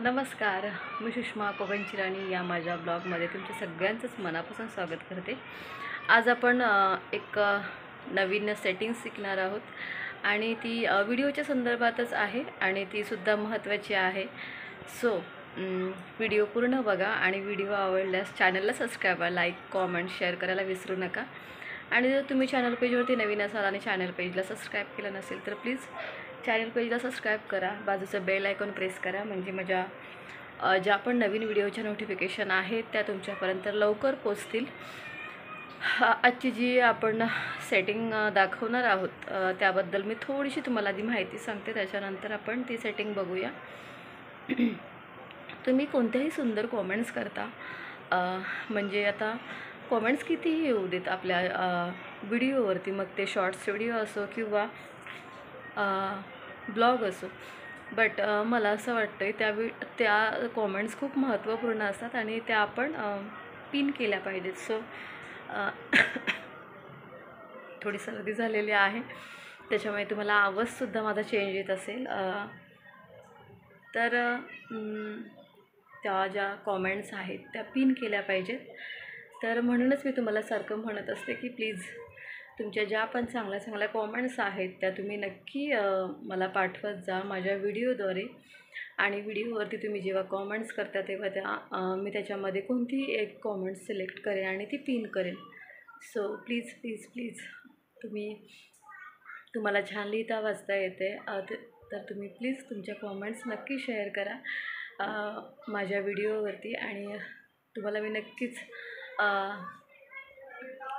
नमस्कार. मी सुषमा कोकणचिराणी या माझ्या ब्लॉगमध्ये तुमच्या सगळ्यांचंच मनापासून स्वागत करते. आज आपण एक नवीन सेटिंग्स शिकणार आहोत आणि ती व्हिडिओच्या संदर्भातच आहे आणि तीसुद्धा महत्त्वाची आहे. सो व्हिडिओ पूर्ण बघा आणि व्हिडिओ आवडल्यास चॅनलला सबस्क्राईब, लाईक, कॉमेंट, शेअर करायला विसरू नका. आणि जर तुम्ही चॅनल पेजवरती नवीन असाल आणि चॅनल पेजला सबस्क्राईब केलं नसेल तर प्लीज चॅनल पेजला सबस्क्राईब करा, बाजूचं बेल आयकॉन प्रेस करा, म्हणजे माझ्या ज्या पण नवीन व्हिडिओच्या नोटिफिकेशन आहेत त्या तुमच्यापर्यंत लवकर पोचतील. आजची जी आपण सेटिंग दाखवणार आहोत त्याबद्दल मी थोडीशी तुम्हाला आधी माहिती सांगते, त्याच्यानंतर आपण ती सेटिंग बघूया. तुम्ही कोणत्याही सुंदर कॉमेंट्स करता, म्हणजे आता कॉमेंट्स कितीही येऊ देत आपल्या व्हिडिओवरती, मग ते शॉर्ट्स व्हिडिओ असो किंवा ब्लॉग असो, बट मला असं वाटतं आहे त्या कॉमेंट्स खूप महत्त्वपूर्ण असतात आणि त्या आपण पिन केल्या पाहिजेत. सो थोडी सर्दी झालेली आहे, त्याच्यामुळे तुम्हाला आवाजसुद्धा माझा चेंज येत असेल. तर त्या ज्या कॉमेंट्स आहेत त्या पिन केल्या पाहिजेत. तर म्हणूनच मी तुम्हाला सारखं म्हणत असते की प्लीज तुमच्या ज्या पण चांगल्या चांगल्या कॉमेंट्स आहेत त्या तुम्ही नक्की मला पाठवत जा माझ्या व्हिडिओद्वारे. आणि व्हिडिओवरती तुम्ही जेव्हा कॉमेंट्स करता तेव्हा मी त्याच्यामध्ये कोणतीही एक कॉमेंट सिलेक्ट करेन आणि ती पिन करेन. सो प्लीज प्लीज प्लीज तुम्हाला छान लिहिता वाचता येते तर तुम्ही प्लीज तुमच्या कॉमेंट्स नक्की शेअर करा माझ्या व्हिडिओवरती आणि तुम्हाला मी नक्कीच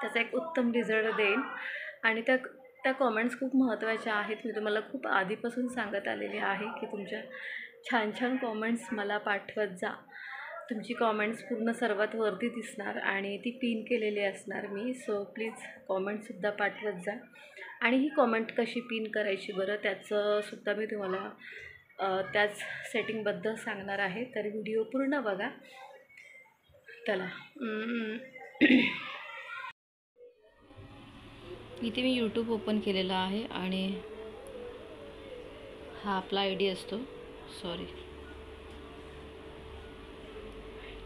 त्याचा एक उत्तम रिझल्ट देईन. आणि त्या कॉमेंट्स खूप महत्त्वाच्या आहेत. मी तुम्हाला खूप आधीपासून सांगत आलेली आहे की तुमच्या छान छान कॉमेंट्स मला पाठवत जा. तुमची कॉमेंट्स पूर्ण सर्वात वरती दिसणार आणि ती पिन केलेली असणार मी. सो प्लीज कॉमेंटसुद्धा पाठवत जा. आणि ही कॉमेंट कशी पिन करायची बरं, त्याचंसुद्धा मी तुम्हाला त्याच सेटिंगबद्दल सांगणार आहे. तर व्हिडिओ पूर्ण बघा. चला, इथे मी यूट्यूब ओपन केलेलं आहे आणि हा आपला आय डी असतो.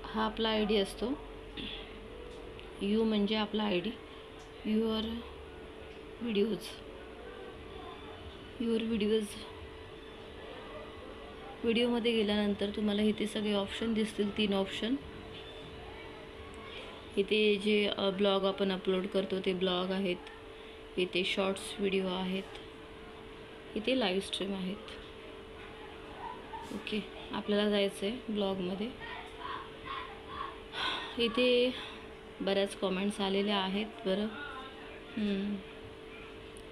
हा आपला आय डी असतो. यू म्हणजे आपला आय डी, युअर व्हिडिओज. व्हिडिओमध्ये गेल्यानंतर तुम्हाला इथे सगळे ऑप्शन दिसतील, 3 ऑप्शन. इथे जे ब्लॉग आपण अपलोड करतो ते ब्लॉग आहेत, इथे शॉर्ट्स व्हिडिओ आहेत, इथे लाईव्ह स्ट्रीम आहेत. ओके, आपल्याला जायचं आहे ब्लॉगमध्ये. इथे बऱ्याच कॉमेंट्स आलेल्या आहेत. बरं,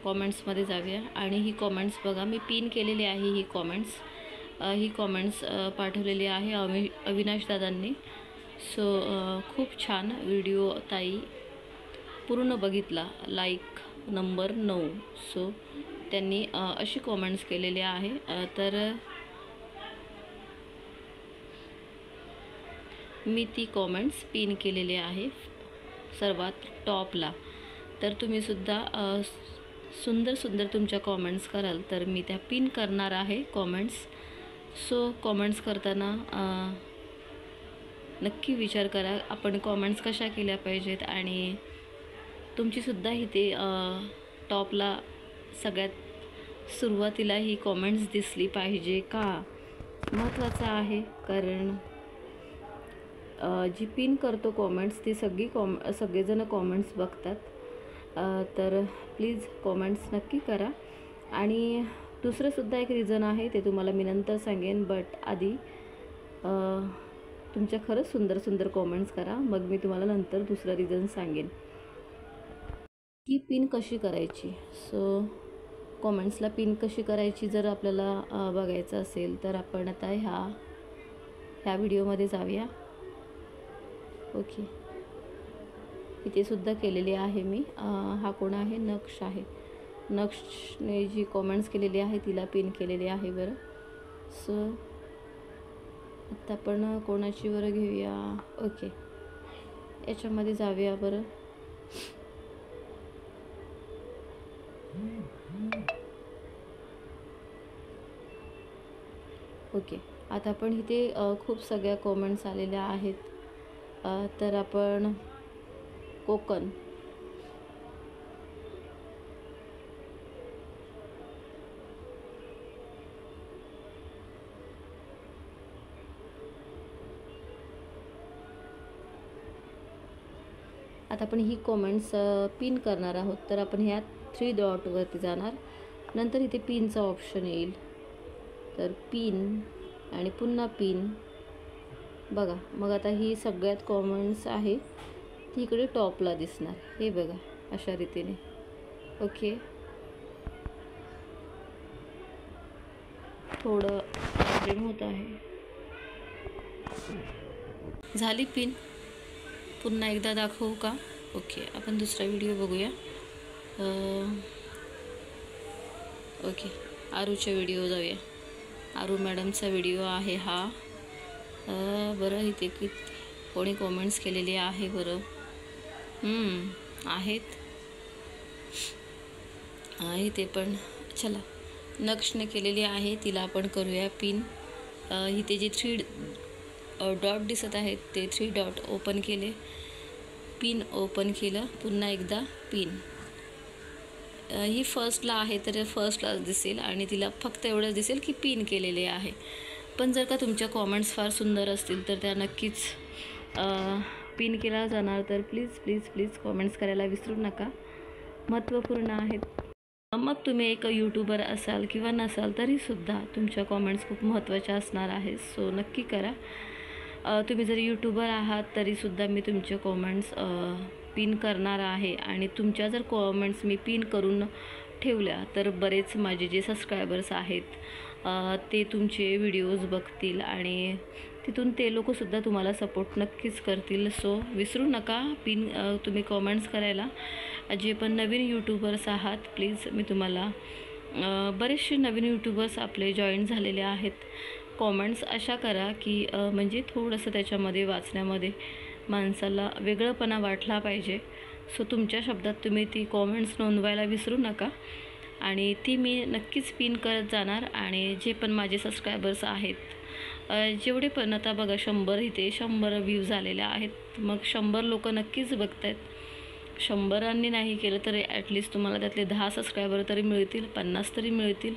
कॉमेंट्समध्ये जाऊया आणि ही कॉमेंट्स बघा, मी पिन केलेली आहे. ही कॉमेंट्स पाठवलेली आहे अविनाश दादांनी. सो खूप छान व्हिडिओ ताई, पूर्ण बघितला, लाईक नंबर 9. सो त्यांनी अशी कॉमेंट्स केलेले आहे. तर मी ती कॉमेंट्स पिन केलेली आहे सर्वात टॉपला. तर तुम्हीसुद्धा सुंदर सुंदर तुमच्या कॉमेंट्स कराल तर मी त्या पिन करणार आहे कॉमेंट्स. सो कॉमेंट्स करताना नक्की विचार करा आपण कॉमेंट्स कशा केल्या पाहिजेत आणि तुमचीसुद्धा इथे टॉपला सगळ्यात सुरुवातीला ही कॉमेंट्स दिसली पाहिजे का, महत्त्वाचं आहे. कारण जी पिन करतो कॉमेंट्स ती सगळेजण कॉमेंट्स बघतात. तर प्लीज कॉमेंट्स नक्की करा. आणि दुसरंसुद्धा एक रिझन आहे, ते तुम्हाला मी नंतर सांगेन, बट आधी तुमच्या खरंच सुंदर सुंदर कॉमेंट्स करा, मग मी तुम्हाला नंतर दुसरं रिझन सांगेन की पिन कशी करायची. सो कॉमेंट्सला पिन कशी करायची जर आपल्याला बघायचं असेल तर आपण आता ह्या व्हिडिओमध्ये जाऊया. ओके, इथे सुद्धा केलेली आहे मी. हा कोण आहे, नक्ष आहे. नक्षने जी कॉमेंट्स केलेली आहे तिला पिन केलेली आहे. बरं, सो आता आपण कोणाची बरं घेऊया. ओके, याच्यामध्ये जाऊया. बरं, ओके, आता पण इथे खूप सगळ्या कॉमेंट्स आलेल्या आहेत. तर आपण कोकण, आता आपण ही कॉमेंट्स पिन करणार आहोत. तर आपण ह्या 3 डॉटवरती जाणार, नंतर इथे पिनचा ऑप्शन येईल. तर पिन आणि पुन्हा पिन बघा. मग आता ही सगळ्यात कॉमेंट्स आहे ती इकडे टॉपला दिसणार. हे बघा अशा रीतीने. ओके, थोडं प्रॉब्लेम होत आहे. झाली पिन. पुन्हा एकदा दाखवू का? ओके, आपण दुसरा व्हिडिओ बघूया. ओके, आरूचा व्हिडिओ जाऊया. आरू मॅडमचा व्हिडिओ आहे हा. बरं इथे किती कोणी कॉमेंट्स केलेले आहे बरं. आहेत इथे पण. चला, नक्षने केलेली आहे, तिला आपण करूया पिन. इथे जे 3 डॉट दिसत आहेत ते 3 डॉट ओपन केले, पिन ओपन केलं, पुन्हा एकदा पिन. ही फर्स्टला आहे तर फर्स्टला दिसेल आणि तिला फक्त एवढंच दिसेल की पिन केलेले आहे. पण जर का तुमच्या कॉमेंट्स फार सुंदर असतील तर त्या नक्कीच पिन केला जाणार. तर प्लीज प्लीज प्लीज कॉमेंट्स करायला विसरू नका, महत्त्वपूर्ण आहेत. मग तुम्ही एक यूट्यूबर असाल किंवा नसाल तरीसुद्धा तुमच्या कॉमेंट्स खूप महत्त्वाच्या असणार आहेत. सो नक्की करा. तुम्ही जर यूट्यूबर आहात तरीसुद्धा मी तुमचे कॉमेंट्स पिन करणार आहे. आणि तुमच्या जर कॉमेंट्स मी पिन करून ठेवल्या तर बरेच माझे जे सबस्क्रायबर्स आहेत ते तुमचे व्हिडिओज बघतील आणि तिथून ते लोकसुद्धा तुम्हाला सपोर्ट नक्कीच करतील. सो विसरू नका पिन तुम्ही कॉमेंट्स करायला. जे पण नवीन यूट्यूबर्स आहात प्लीज मी तुम्हाला, बरेचसे नवीन यूट्यूबर्स आपले जॉईन झालेले आहेत. कॉमेंट्स अशा करा की म्हणजे थोडंसं त्याच्यामध्ये वाचण्यामध्ये माणसाला वेगळंपणा वाटला पाहिजे. सो तुमच्या शब्दात तुम्ही ती कॉमेंट्स नोंदवायला विसरू नका आणि ती मी नक्कीच पिन करत जाणार. आणि जे पण माझे सबस्क्रायबर्स आहेत जेवढे पण, आता बघा 100 इथे 100 व्ह्यूज आलेले आहेत. मग 100 लोक नक्कीच बघत आहेत. 100 नाही केलं तरी ॲटलिस्ट तुम्हाला त्यातले 10 सबस्क्रायबर तरी मिळतील, 50 तरी मिळतील.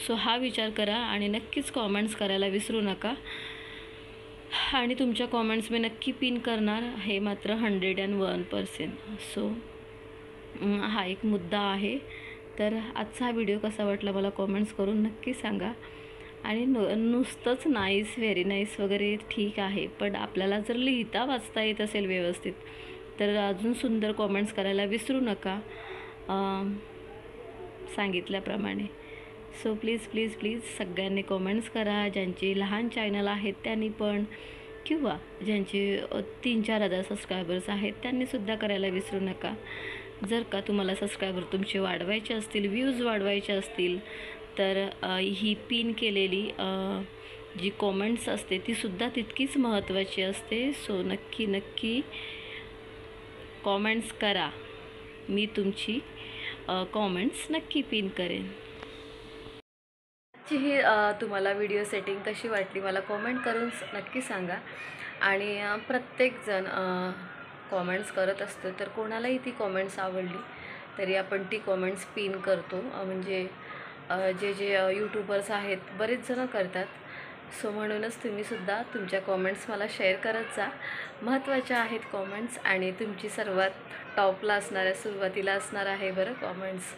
सो हा विचार करा आणि नक्कीच कॉमेंट्स करायला विसरू नका. आणि तुमच्या कॉमेंट्स मी नक्की पिन करणार, हे मात्र 101%. सो हा एक मुद्दा आहे. तर आजचा हा व्हिडिओ कसा वाटला मला कॉमेंट्स करून नक्की सांगा. आणि नुसतंच नाईस, व्हेरी नाईस वगैरे ठीक आहे, पण आपल्याला जर लिहिता वाचता येत असेल व्यवस्थित तर अजून सुंदर कॉमेंट्स करायला विसरू नका सांगितल्याप्रमाणे. सो प्लीज प्लीज प्लीज सगळ्यांनी कॉमेंट्स करा. ज्यांचे लहान चॅनल आहेत त्यांनी पण, किंवा ज्यांचे 3-4 हजार सबस्क्रायबर्स आहेत त्यांनीसुद्धा करायला विसरू नका. जर का तुम्हाला सबस्क्रायबर तुमचे वाढवायचे असतील, व्ह्यूज वाढवायचे असतील तर ही पिन केलेली जी कॉमेंट्स असते तीसुद्धा तितकीच महत्त्वाची असते. सो नक्की नक्की कॉमेंट्स करा. मी तुमची कॉमेंट्स नक्की पिन करेन. ही तुम्हाला व्हिडिओ सेटिंग कशी वाटली मला कॉमेंट करून नक्की सांगा. आणि प्रत्येकजण कॉमेंट्स करत असतो तर कोणालाही ती कॉमेंट्स आवडली तरी आपण ती कॉमेंट्स पिन करतो. म्हणजे जे यूट्यूबर्स आहेत बरेच जण करतात. सो म्हणूनच तुम्हीसुद्धा तुमच्या कॉमेंट्स मला शेअर करत जा. महत्त्वाच्या आहेत कॉमेंट्स आणि तुमची सर्वात टॉपला असणाऱ्या, सुरुवातीला असणार आहे बरं कॉमेंट्स.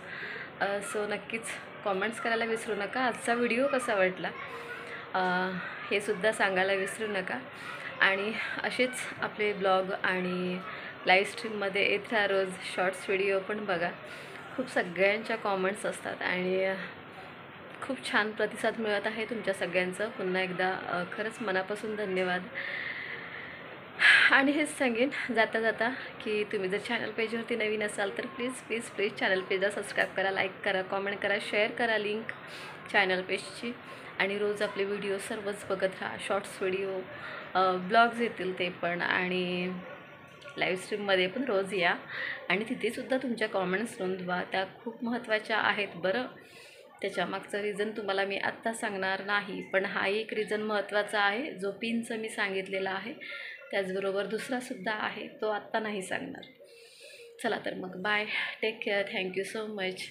सो नक्कीच कॉमेंट्स करायला विसरू नका. आजचा व्हिडिओ कसा वाटला हे सुद्धा सांगायला विसरू नका. आणि असेच आपले ब्लॉग आणि लाईव्ह स्ट्रीममध्ये येत राहा रोज. शॉर्ट्स व्हिडिओ पण बघा. खूप सगळ्यांच्या कॉमेंट्स असतात आणि खूप छान प्रतिसाद मिळत आहे तुमच्या सगळ्यांचं. पुन्हा एकदा खरंच मनापासून धन्यवाद. आणि हेच सांगेन जाता जाता की तुम्ही जर चॅनल पेजवरती नवीन असाल तर प्लीज प्लीज प्लीज चॅनल पेजला सबस्क्राईब करा, लाईक करा, कॉमेंट करा, शेअर करा लिंक चॅनल पेजची. आणि रोज आपले व्हिडिओ सर्वच बघत राहा. शॉर्ट्स व्हिडिओ, ब्लॉग्स येतील ते पण, आणि लाईव्ह स्ट्रीममध्ये पण रोज या आणि तिथेसुद्धा तुमच्या कॉमेंट्स नोंदवा. त्या खूप महत्त्वाच्या आहेत बरं. त्याच्यामागचं रिझन तुम्हाला मी आत्ता सांगणार नाही, पण हा एक रिझन महत्त्वाचा आहे जो पिनचं मी सांगितलेला आहे. त्याचबरोबर दुसरासुद्धा आहे, तो आत्ता नाही सांगणार. चला तर मग bye, take care, thank you so much.